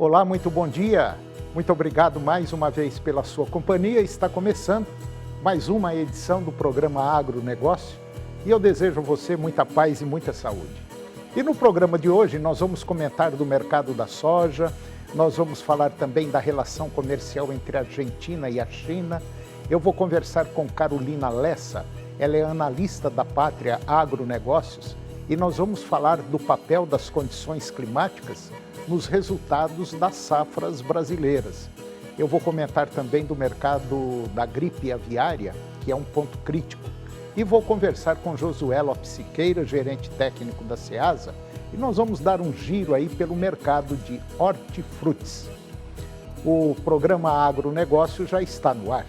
Olá, muito bom dia. Muito obrigado mais uma vez pela sua companhia. Está começando mais uma edição do programa Agronegócio e eu desejo a você muita paz e muita saúde. E no programa de hoje nós vamos comentar do mercado da soja, nós vamos falar também da relação comercial entre a Argentina e a China. Eu vou conversar com Carolina Lessa, ela é analista da Pátria Agronegócios e nós vamos falar do papel das condições climáticas nos resultados das safras brasileiras. Eu vou comentar também do mercado da gripe aviária, que é um ponto crítico. E vou conversar com Josué Lopes Siqueira, gerente técnico da Ceasa, e nós vamos dar um giro aí pelo mercado de hortifrutis. O programa Agronegócio já está no ar.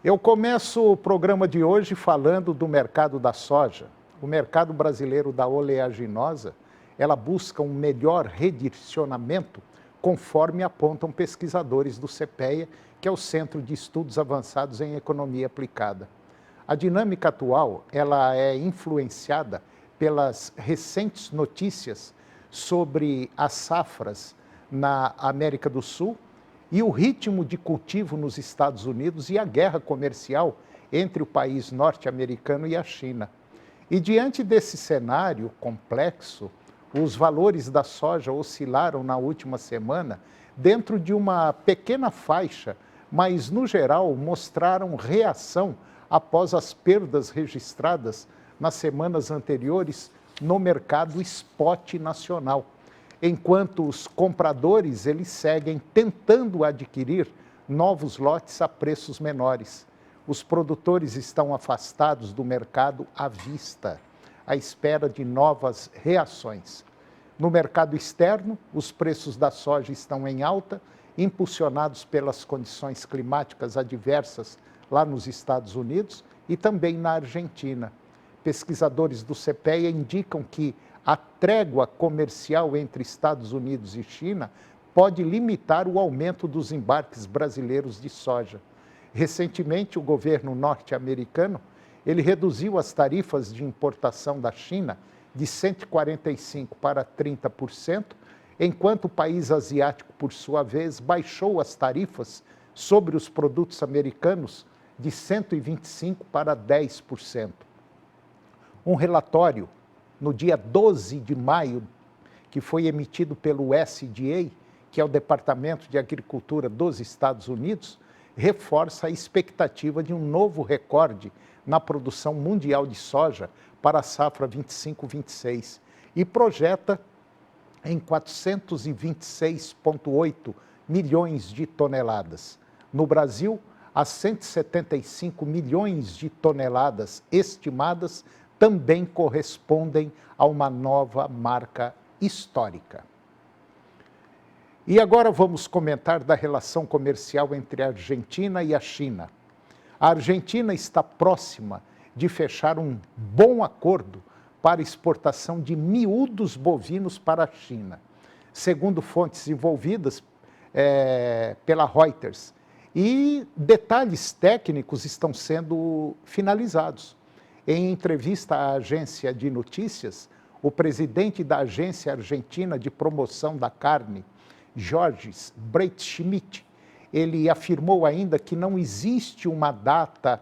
Eu começo o programa de hoje falando do mercado da soja. O mercado brasileiro da oleaginosa, ela busca um melhor redirecionamento conforme apontam pesquisadores do CPEA, que é o Centro de Estudos Avançados em Economia Aplicada. A dinâmica atual, ela é influenciada pelas recentes notícias sobre as safras na América do Sul, e o ritmo de cultivo nos Estados Unidos e a guerra comercial entre o país norte-americano e a China. E diante desse cenário complexo, os valores da soja oscilaram na última semana dentro de uma pequena faixa, mas no geral mostraram reação após as perdas registradas nas semanas anteriores no mercado spot nacional. Enquanto os compradores eles seguem tentando adquirir novos lotes a preços menores. Os produtores estão afastados do mercado à vista, à espera de novas reações. No mercado externo, os preços da soja estão em alta, impulsionados pelas condições climáticas adversas lá nos Estados Unidos e também na Argentina. Pesquisadores do CPEA indicam que a trégua comercial entre Estados Unidos e China pode limitar o aumento dos embarques brasileiros de soja. Recentemente, o governo norte-americano ele reduziu as tarifas de importação da China de 145% para 30%, enquanto o país asiático, por sua vez, baixou as tarifas sobre os produtos americanos de 125% para 10%. Um relatório no dia 12 de maio, que foi emitido pelo USDA, que é o Departamento de Agricultura dos Estados Unidos, reforça a expectativa de um novo recorde na produção mundial de soja para a safra 25-26 e projeta em 426,8 milhões de toneladas. No Brasil, as 175 milhões de toneladas estimadas também correspondem a uma nova marca histórica. E agora vamos comentar da relação comercial entre a Argentina e a China. A Argentina está próxima de fechar um bom acordo para exportação de miúdos bovinos para a China, segundo fontes envolvidas pela Reuters. E detalhes técnicos estão sendo finalizados. Em entrevista à agência de notícias, o presidente da Agência Argentina de Promoção da Carne, Jorges Breitschmidt, ele afirmou ainda que não existe uma data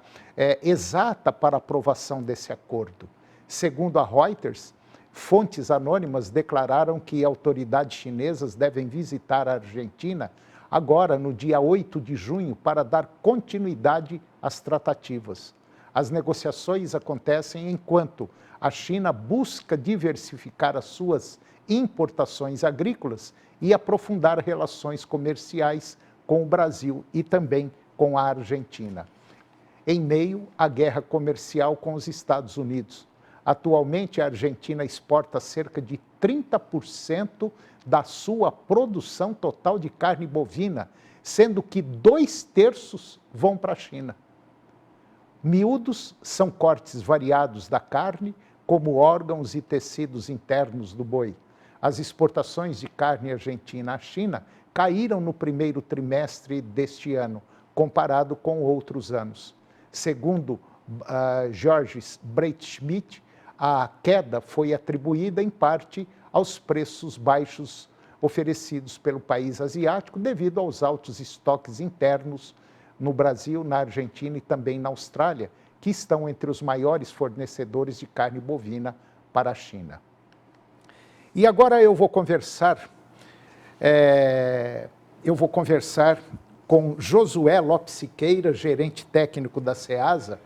exata para aprovação desse acordo. Segundo a Reuters, fontes anônimas declararam que autoridades chinesas devem visitar a Argentina agora, no dia 8 de junho, para dar continuidade às tratativas. As negociações acontecem enquanto a China busca diversificar as suas importações agrícolas e aprofundar relações comerciais com o Brasil e também com a Argentina, em meio à guerra comercial com os Estados Unidos. Atualmente, a Argentina exporta cerca de 30% da sua produção total de carne bovina, sendo que 2/3 vão para a China. Miúdos são cortes variados da carne, como órgãos e tecidos internos do boi. As exportações de carne argentina à China caíram no primeiro trimestre deste ano, comparado com outros anos. Segundo Georges Breitschmidt, a queda foi atribuída em parte aos preços baixos oferecidos pelo país asiático devido aos altos estoques internos no Brasil, na Argentina e também na Austrália, que estão entre os maiores fornecedores de carne bovina para a China. E agora eu vou conversar com Josué Lopes Siqueira, gerente técnico da Ceasa,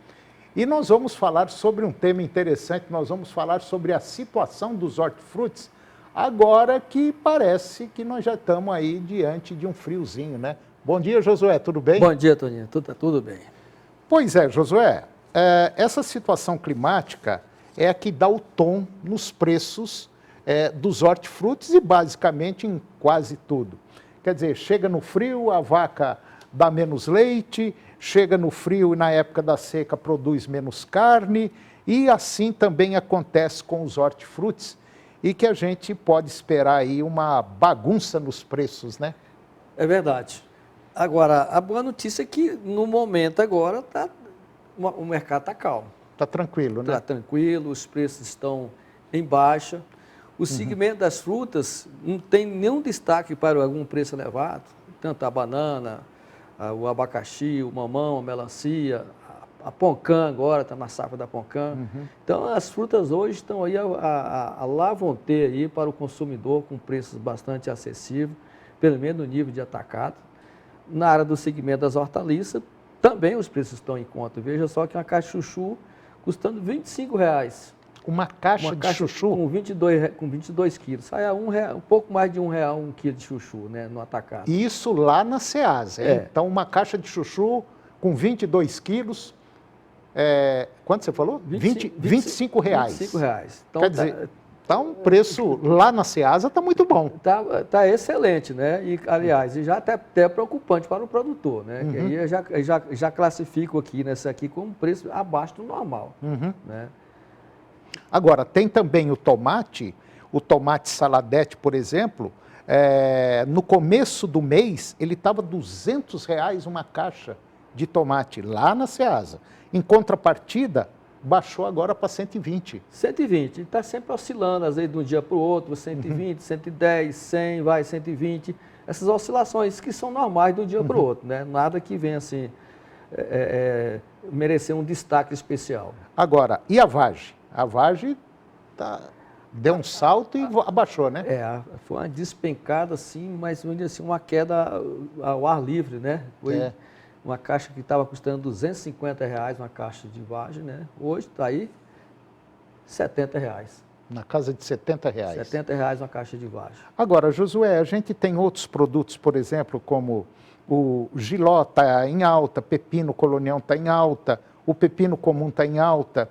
e nós vamos falar sobre um tema interessante, nós vamos falar sobre a situação dos hortifrutis, agora que parece que nós já estamos aí diante de um friozinho, né? Bom dia, Josué, tudo bem? Bom dia, Toninho, tudo bem. Pois é, Josué, essa situação climática é a que dá o tom nos preços dos hortifrutis e basicamente em quase tudo. Quer dizer, chega no frio, a vaca dá menos leite, chega no frio e na época da seca produz menos carne, e assim também acontece com os hortifrutis, e que a gente pode esperar aí uma bagunça nos preços, né? É verdade. Agora, a boa notícia é que no momento agora o mercado está calmo. Está tranquilo, né? Está tranquilo, os preços estão em baixa. O segmento das frutas não tem nenhum destaque para algum preço elevado, tanto a banana, o abacaxi, o mamão, a melancia, a poncã agora está na safra da poncã. Então, as frutas hoje estão aí lá vão ter aí para o consumidor com preços bastante acessíveis, pelo menos no nível de atacado. Na área do segmento das hortaliças, também os preços estão em conta. Veja só que uma caixa de chuchu custando R$ 25,00. Uma caixa de chuchu? Com 22 quilos. Sai a um pouco mais de R$ 1 um quilo de chuchu, né, no atacado. Isso lá na Ceasa. Então, uma caixa de chuchu com 22 quilos, quanto você falou? R$ 25,00. R$ 25,00. Então, quer dizer, tá um preço lá na Ceasa, está muito bom. Tá excelente, né? E, aliás, já até preocupante para o produtor, né? Que aí eu já classifico aqui nessa aqui com um preço abaixo do normal, né? Agora, tem também o tomate saladete, por exemplo, no começo do mês, ele estava R$ 200,00 uma caixa de tomate lá na Ceasa. Em contrapartida, baixou agora para 120. 120, está sempre oscilando, às vezes de um dia para o outro, 120, 110, 100, vai 120. Essas oscilações que são normais de um dia para o outro, né? Nada que venha assim, merecer um destaque especial. Agora, e a vagem? A vagem deu um salto e abaixou, né? Foi uma despencada, assim, mas assim, uma queda ao ar livre, né? Foi uma caixa que estava custando R$ 250,00, uma caixa de vagem, né? Hoje está aí R$ 70,00. Na casa de R$ 70,00. R$ 70,00 uma caixa de vagem. Agora, Josué, a gente tem outros produtos, por exemplo, como o jiló está em alta, pepino colonial está em alta, o pepino comum está em alta.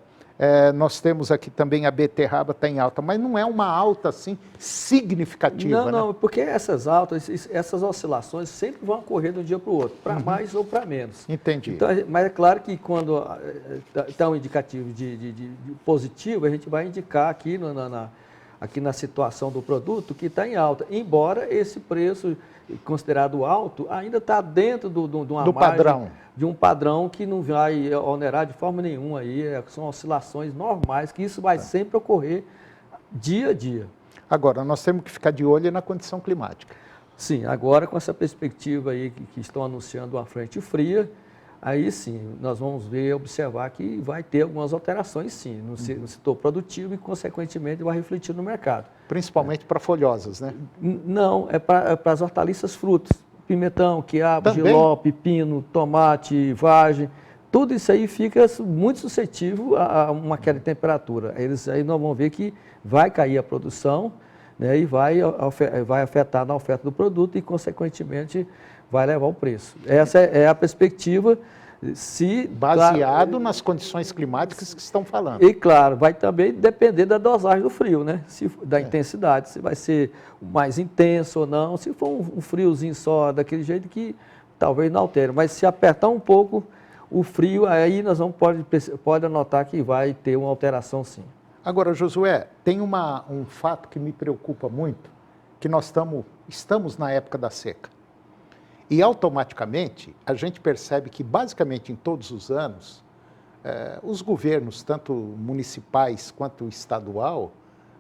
Nós temos aqui também a beterraba está em alta, mas não é uma alta assim significativa. Não, né? Porque essas altas, essas oscilações sempre vão ocorrer de um dia para o outro, para mais ou para menos. Entendi. Então, mas é claro que quando está um indicativo de positivo, a gente vai indicar aqui, aqui na situação do produto que está em alta, embora esse preço considerado alto ainda está dentro de uma padrão. De um padrão que não vai onerar de forma nenhuma aí, são oscilações normais, que isso vai sempre ocorrer dia a dia. Agora, nós temos que ficar de olho na condição climática. Sim, agora com essa perspectiva aí que estão anunciando uma frente fria, aí sim, nós vamos observar que vai ter algumas alterações sim, no setor produtivo e consequentemente vai refletir no mercado. Principalmente para folhosas, né? Não, é para as hortaliças frutas. Pimentão, quiabo, jiló, pepino, tomate, vagem, tudo isso aí fica muito suscetível a uma queda de temperatura. Aí nós vamos ver que vai cair a produção, né, e vai afetar na oferta do produto e, consequentemente, vai levar o preço. Essa é a perspectiva. Baseado nas condições climáticas que estão falando. E, claro, vai também depender da dosagem do frio, né? Da intensidade, se vai ser mais intenso ou não. Se for um friozinho só, daquele jeito que talvez não altere. Mas se apertar um pouco o frio, aí nós pode anotar que vai ter uma alteração sim. Agora, Josué, tem um fato que me preocupa muito, que nós estamos na época da seca. E automaticamente a gente percebe que basicamente em todos os anos, os governos, tanto municipais quanto estadual,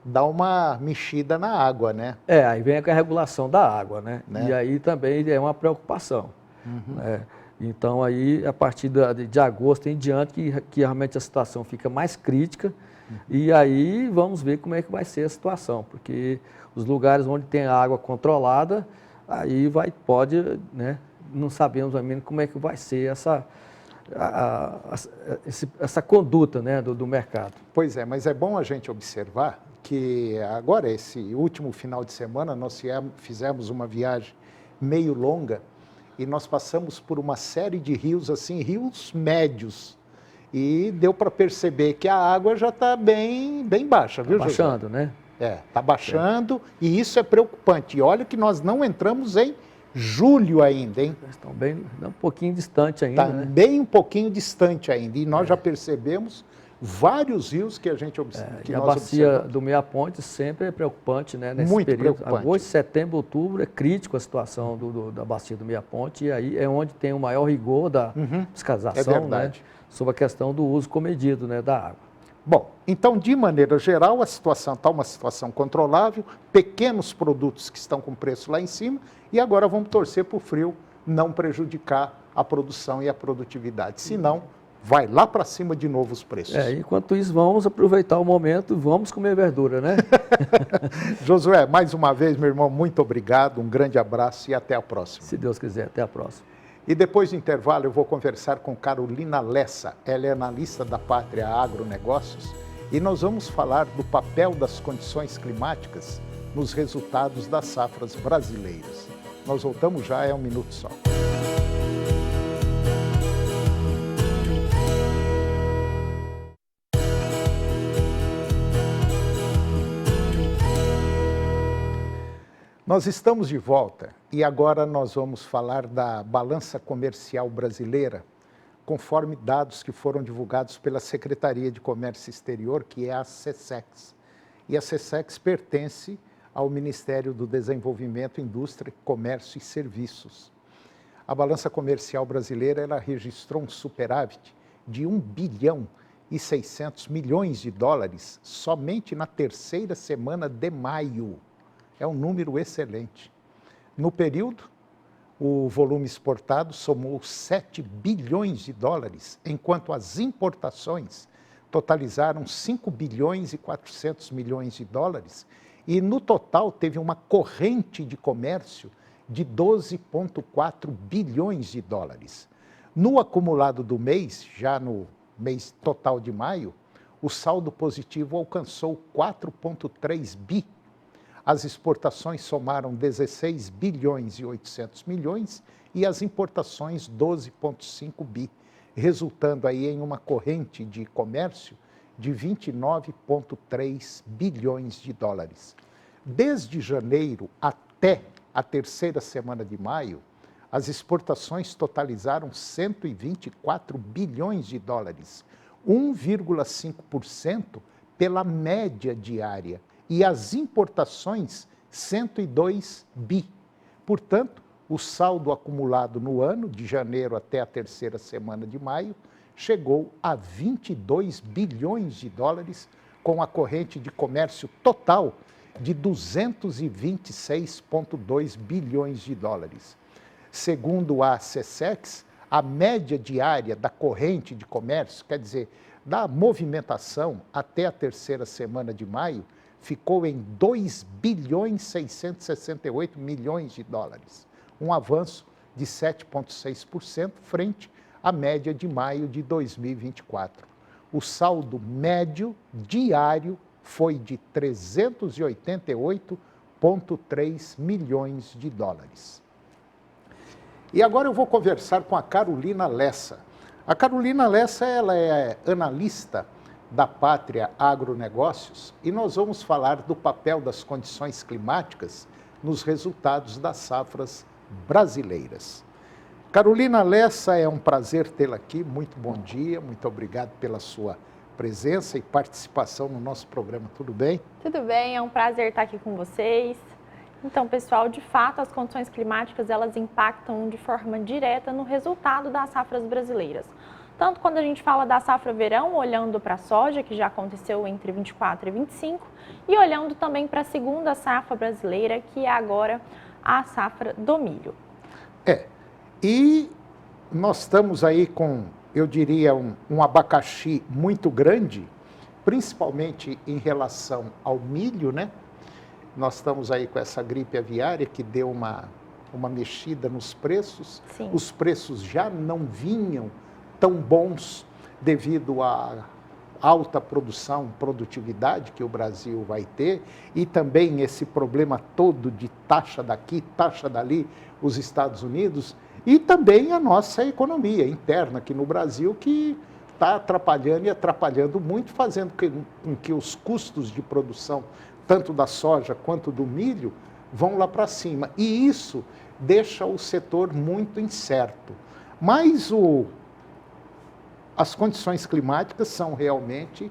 dá uma mexida na água, né? Aí vem a regulação da água, né? E aí também é uma preocupação. Né? Então aí, a partir de agosto em diante, que realmente a situação fica mais crítica, e aí vamos ver como é que vai ser a situação, porque os lugares onde tem água controlada, aí pode, né? Não sabemos ainda como é que vai ser essa conduta, né, do mercado. Pois é, mas é bom a gente observar que agora, esse último final de semana, nós fizemos uma viagem meio longa e nós passamos por uma série de rios, assim, rios médios. E deu para perceber que a água já está bem baixa, viu, José? Baixando, né? Está baixando e isso é preocupante. E olha que nós não entramos em julho ainda, hein? Estão bem um pouquinho distante ainda, Está né? bem um pouquinho distante ainda. E nós já percebemos vários rios que a gente observa. E a bacia do Meia Ponte sempre é preocupante, né? Nesse Muito período. preocupante. Agosto, setembro, outubro é crítico a situação da bacia do Meia Ponte, e aí é onde tem o maior rigor da fiscalização, né? Sobre a questão do uso comedido, né, da água. Bom, então, de maneira geral, a situação está uma situação controlável, pequenos produtos que estão com preço lá em cima, e agora vamos torcer para o frio não prejudicar a produção e a produtividade. Senão, vai lá para cima de novo os preços. Enquanto isso, vamos aproveitar o momento, vamos comer verdura, né? Josué, mais uma vez, meu irmão, muito obrigado, um grande abraço e até a próxima. Se Deus quiser, até a próxima. E depois do intervalo eu vou conversar com Carolina Lessa, ela é analista da Pátria Agronegócios, e nós vamos falar do papel das condições climáticas nos resultados das safras brasileiras. Nós voltamos já, é um minuto só. Nós estamos de volta e agora nós vamos falar da balança comercial brasileira, conforme dados que foram divulgados pela Secretaria de Comércio Exterior, que é a SECEX. E a SECEX pertence ao Ministério do Desenvolvimento, Indústria, Comércio e Serviços. A balança comercial brasileira ela registrou um superávit de 1 bilhão e 600 milhões de dólares somente na terceira semana de maio. É um número excelente. No período, o volume exportado somou 7 bilhões de dólares, enquanto as importações totalizaram 5 bilhões e 400 milhões de dólares, e no total teve uma corrente de comércio de 12,4 bilhões de dólares. No acumulado do mês, já no mês total de maio, o saldo positivo alcançou 4,3 bi. As exportações somaram 16 bilhões e 800 milhões e as importações 12,5 bi, resultando aí em uma corrente de comércio de 29,3 bilhões de dólares. Desde janeiro até a terceira semana de maio, as exportações totalizaram 124 bilhões de dólares, 1,5% pela média diária, e as importações 102 bi. Portanto, o saldo acumulado no ano, de janeiro até a terceira semana de maio, chegou a 22 bilhões de dólares, com a corrente de comércio total de 226,2 bilhões de dólares. Segundo a SECEX, a média diária da corrente de comércio, quer dizer, da movimentação até a terceira semana de maio, ficou em 2 bilhões 668 milhões de dólares, um avanço de 7,6% frente à média de maio de 2024. O saldo médio diário foi de 388,3 milhões de dólares. E agora eu vou conversar com a Carolina Lessa. A Carolina Lessa ela é analista da Pátria Agronegócios e nós vamos falar do papel das condições climáticas nos resultados das safras brasileiras. Carolina Lessa, é um prazer tê-la aqui, muito bom dia, muito obrigado pela sua presença e participação no nosso programa, tudo bem? Tudo bem, é um prazer estar aqui com vocês Então, pessoal, de fato, as condições climáticas, elas impactam de forma direta no resultado das safras brasileiras. Tanto quando a gente fala da safra verão, olhando para a soja, que já aconteceu entre 24 e 25, e olhando também para a segunda safra brasileira, que é agora a safra do milho. E nós estamos aí com, eu diria, um abacaxi muito grande, principalmente em relação ao milho, né? Nós estamos aí com essa gripe aviária que deu uma mexida nos preços. Sim. Os preços já não vinham tão bons devido à alta produtividade que o Brasil vai ter e também esse problema todo de taxa daqui, taxa dali, os Estados Unidos e também a nossa economia interna aqui no Brasil que está atrapalhando e atrapalhando muito, fazendo com que os custos de produção, tanto da soja quanto do milho, vão lá para cima. E isso deixa o setor muito incerto. Mas as condições climáticas são realmente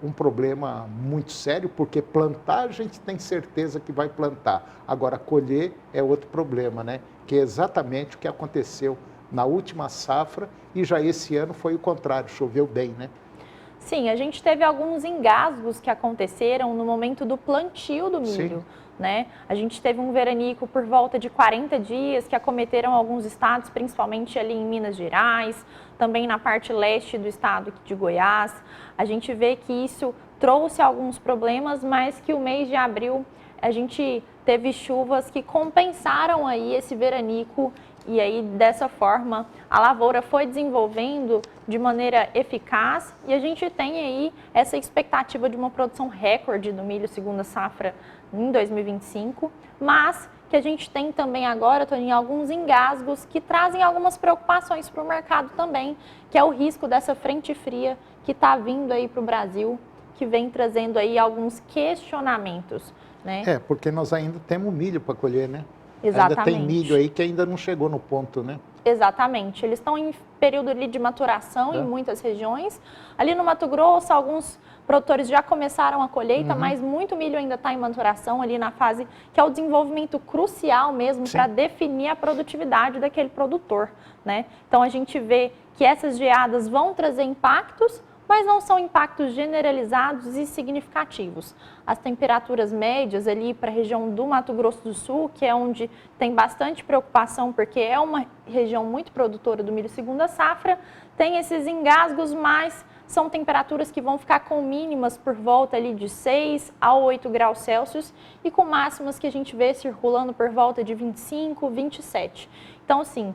um problema muito sério, porque plantar a gente tem certeza que vai plantar. Agora, colher é outro problema, né? Que é exatamente o que aconteceu na última safra e já esse ano foi o contrário, choveu bem, né? Sim, a gente teve alguns engasgos que aconteceram no momento do plantio do milho. Sim. Né? A gente teve um veranico por volta de 40 dias que acometeram alguns estados, principalmente ali em Minas Gerais, também na parte leste do estado de Goiás. A gente vê que isso trouxe alguns problemas, mas que o mês de abril a gente teve chuvas que compensaram aí esse veranico e aí dessa forma a lavoura foi desenvolvendo de maneira eficaz e a gente tem aí essa expectativa de uma produção recorde do milho segunda safra em 2025, mas que a gente tem também agora, Toninho, alguns engasgos que trazem algumas preocupações para o mercado também, que é o risco dessa frente fria que está vindo aí para o Brasil, que vem trazendo aí alguns questionamentos, né? Porque nós ainda temos milho para colher, né? Exatamente. Ainda tem milho aí que ainda não chegou no ponto, né? Exatamente. Eles estão em período ali de maturação em muitas regiões. Ali no Mato Grosso, alguns produtores já começaram a colheita, mas muito milho ainda está em maturação ali na fase que é o desenvolvimento crucial mesmo para definir a produtividade daquele produtor, né? Então a gente vê que essas geadas vão trazer impactos, mas não são impactos generalizados e significativos. As temperaturas médias ali para a região do Mato Grosso do Sul, que é onde tem bastante preocupação, porque é uma região muito produtora do milho segunda safra, tem esses engasgos, mas são temperaturas que vão ficar com mínimas por volta ali de 6 a 8 graus Celsius e com máximas que a gente vê circulando por volta de 25, 27. Então, assim,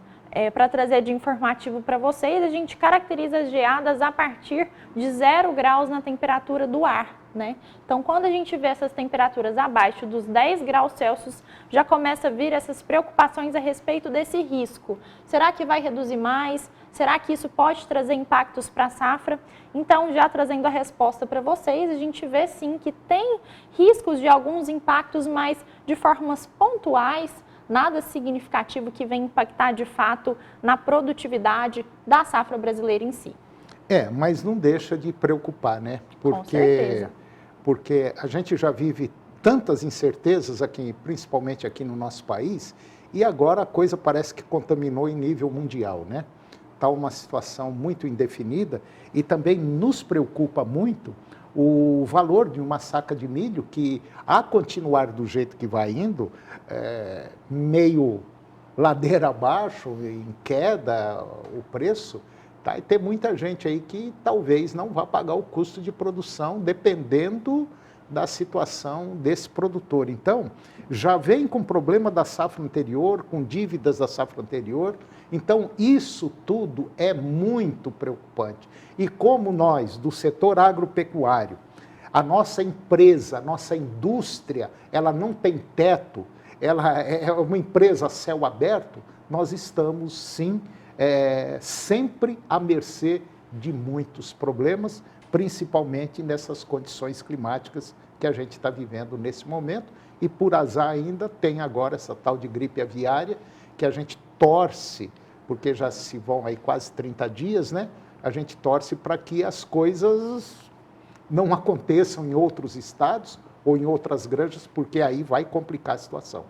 para trazer de informativo para vocês, a gente caracteriza as geadas a partir de 0 graus na temperatura do ar, né? Então, quando a gente vê essas temperaturas abaixo dos 10 graus Celsius, já começa a vir essas preocupações a respeito desse risco. Será que vai reduzir mais? Será que isso pode trazer impactos para a safra? Então, já trazendo a resposta para vocês, a gente vê sim que tem riscos de alguns impactos, mas de formas pontuais, nada significativo que venha impactar de fato na produtividade da safra brasileira em si. Mas não deixa de preocupar, né? Com certeza. Porque a gente já vive tantas incertezas aqui, principalmente aqui no nosso país, e agora a coisa parece que contaminou em nível mundial, né? Está uma situação muito indefinida e também nos preocupa muito o valor de uma saca de milho que, a continuar do jeito que vai indo, meio ladeira abaixo, em queda o preço, tá? E tem muita gente aí que talvez não vá pagar o custo de produção, dependendo da situação desse produtor. Então, já vem com problema da safra anterior, com dívidas da safra anterior. Então, isso tudo é muito preocupante. E como nós, do setor agropecuário, a nossa empresa, a nossa indústria, ela não tem teto, ela é uma empresa a céu aberto, nós estamos, sim, sempre à mercê de muitos problemas, principalmente nessas condições climáticas que a gente está vivendo nesse momento. E, por azar ainda, tem agora essa tal de gripe aviária, que a gente torce, porque já se vão aí quase 30 dias, né? A gente torce para que as coisas não aconteçam em outros estados ou em outras granjas, porque aí vai complicar a situação.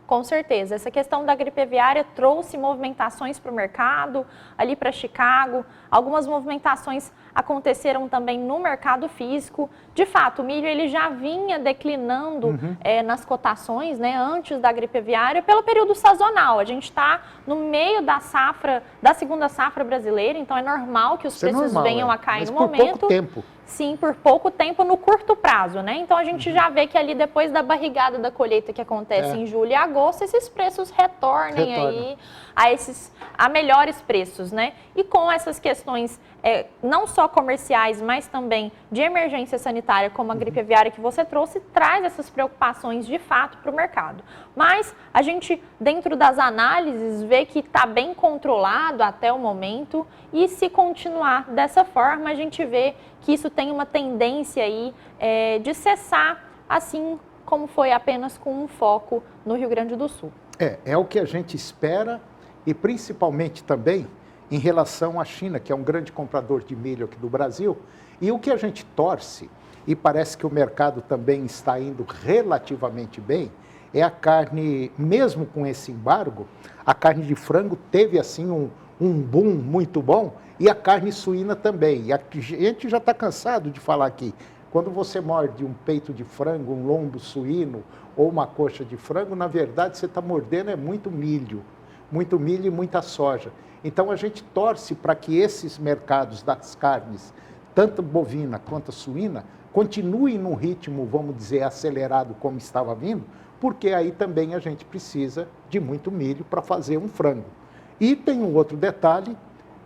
Com certeza. Essa questão da gripe aviária trouxe movimentações para o mercado, ali para Chicago. Algumas movimentações aconteceram também no mercado físico. De fato, o milho ele já vinha declinando nas cotações, né, antes da gripe aviária, pelo período sazonal. A gente está no meio da safra, da segunda safra brasileira, então é normal que os preços venham a cair no momento. Por pouco tempo. Sim, por pouco tempo no curto prazo, né? Então a gente já vê que ali depois da barrigada da colheita que acontece em julho e agosto, esses preços retornem aí a melhores preços, né? E com essas questões não só comerciais, mas também de emergência sanitária, como a gripe aviária que você trouxe, traz essas preocupações de fato para o mercado. Mas a gente, dentro das análises, vê que está bem controlado até o momento e se continuar dessa forma, a gente vê que isso tem uma tendência aí de cessar, assim como foi apenas com um foco no Rio Grande do Sul. É o que a gente espera e principalmente também em relação à China, que é um grande comprador de milho aqui do Brasil. E o que a gente torce, e parece que o mercado também está indo relativamente bem, é a carne, mesmo com esse embargo, a carne de frango teve assim um boom muito bom e a carne suína também. E a gente já está cansado de falar aqui, quando você morde um peito de frango, um lombo suíno ou uma coxa de frango, na verdade você está mordendo muito milho e muita soja. Então a gente torce para que esses mercados das carnes, tanto bovina quanto suína, continuem num ritmo, vamos dizer, acelerado como estava vindo, porque aí também a gente precisa de muito milho para fazer um frango. E tem um outro detalhe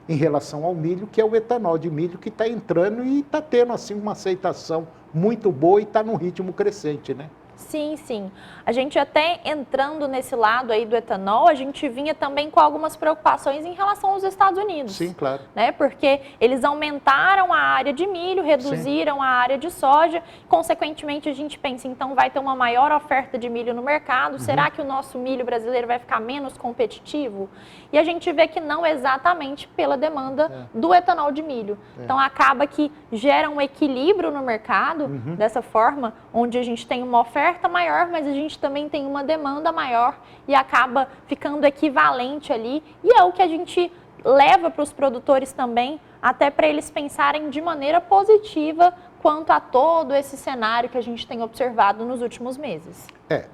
em relação ao milho, que é o etanol de milho que está entrando e está tendo assim uma aceitação muito boa e está num ritmo crescente, né? Sim, sim. A gente até entrando nesse lado aí do etanol, a gente vinha também com algumas preocupações em relação aos Estados Unidos. Sim, claro. Né? Porque eles aumentaram a área de milho, reduziram a área de soja, consequentemente a gente pensa, então vai ter uma maior oferta de milho no mercado, será que o nosso milho brasileiro vai ficar menos competitivo? E a gente vê que não exatamente pela demanda do etanol de milho. Então acaba que gera um equilíbrio no mercado, dessa forma, onde a gente tem uma oferta maior, mas a gente também tem uma demanda maior e acaba ficando equivalente ali. E é o que a gente leva para os produtores também, até para eles pensarem de maneira positiva quanto a todo esse cenário que a gente tem observado nos últimos meses.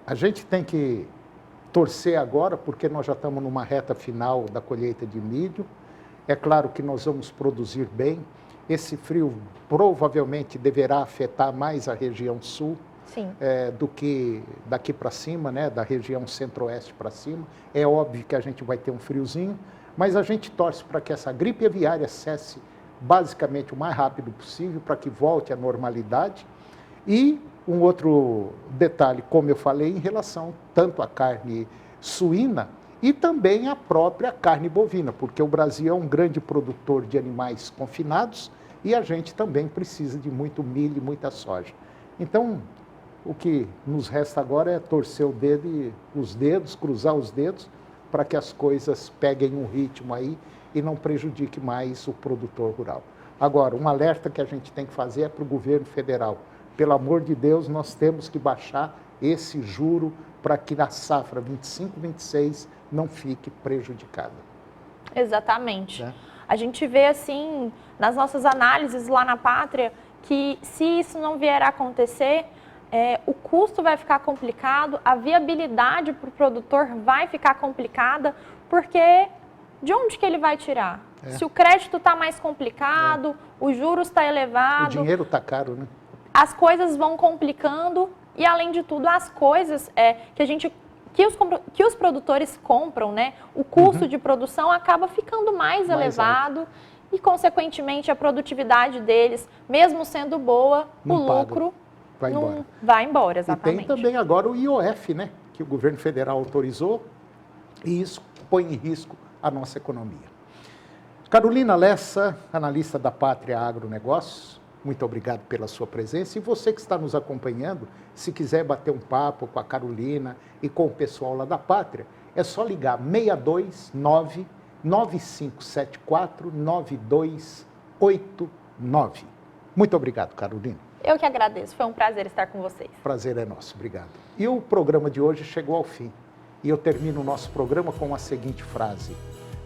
A gente tem que torcer agora, porque nós já estamos numa reta final da colheita de milho. É claro que nós vamos produzir bem. Esse frio provavelmente deverá afetar mais a região sul. Do que daqui para cima, né, da região centro-oeste para cima. É óbvio que a gente vai ter um friozinho, mas a gente torce para que essa gripe aviária cesse basicamente o mais rápido possível, para que volte à normalidade. E um outro detalhe, como eu falei, em relação tanto à carne suína e também à própria carne bovina, porque o Brasil é um grande produtor de animais confinados e a gente também precisa de muito milho e muita soja. Então, o que nos resta agora é torcer os dedos, cruzar os dedos, para que as coisas peguem um ritmo aí e não prejudique mais o produtor rural. Agora, um alerta que a gente tem que fazer é para o governo federal. Pelo amor de Deus, nós temos que baixar esse juro para que na safra 25-26 não fique prejudicada. Exatamente. A gente vê assim, nas nossas análises lá na Pátria, que se isso não vier a acontecer, o custo vai ficar complicado, a viabilidade para o produtor vai ficar complicada, porque de onde que ele vai tirar? Se o crédito está mais complicado, os juros está elevado... O dinheiro está caro, né? As coisas vão complicando e, além de tudo, as coisas que os produtores compram, né? O custo de produção acaba ficando mais elevado alto. E, consequentemente, a produtividade deles, mesmo sendo boa, o lucro... Vai embora, exatamente. E tem também agora o IOF, né, que o governo federal autorizou, e isso põe em risco a nossa economia. Carolina Lessa, analista da Pátria Agronegócios, muito obrigado pela sua presença. E você que está nos acompanhando, se quiser bater um papo com a Carolina e com o pessoal lá da Pátria, é só ligar 629-9574-9289. Muito obrigado, Carolina. Eu que agradeço, foi um prazer estar com vocês. Prazer é nosso, obrigado. E o programa de hoje chegou ao fim. E eu termino o nosso programa com a seguinte frase: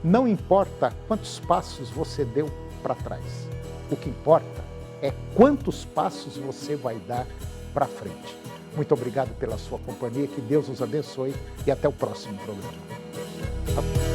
não importa quantos passos você deu para trás, o que importa é quantos passos você vai dar para frente. Muito obrigado pela sua companhia, que Deus os abençoe e até o próximo programa.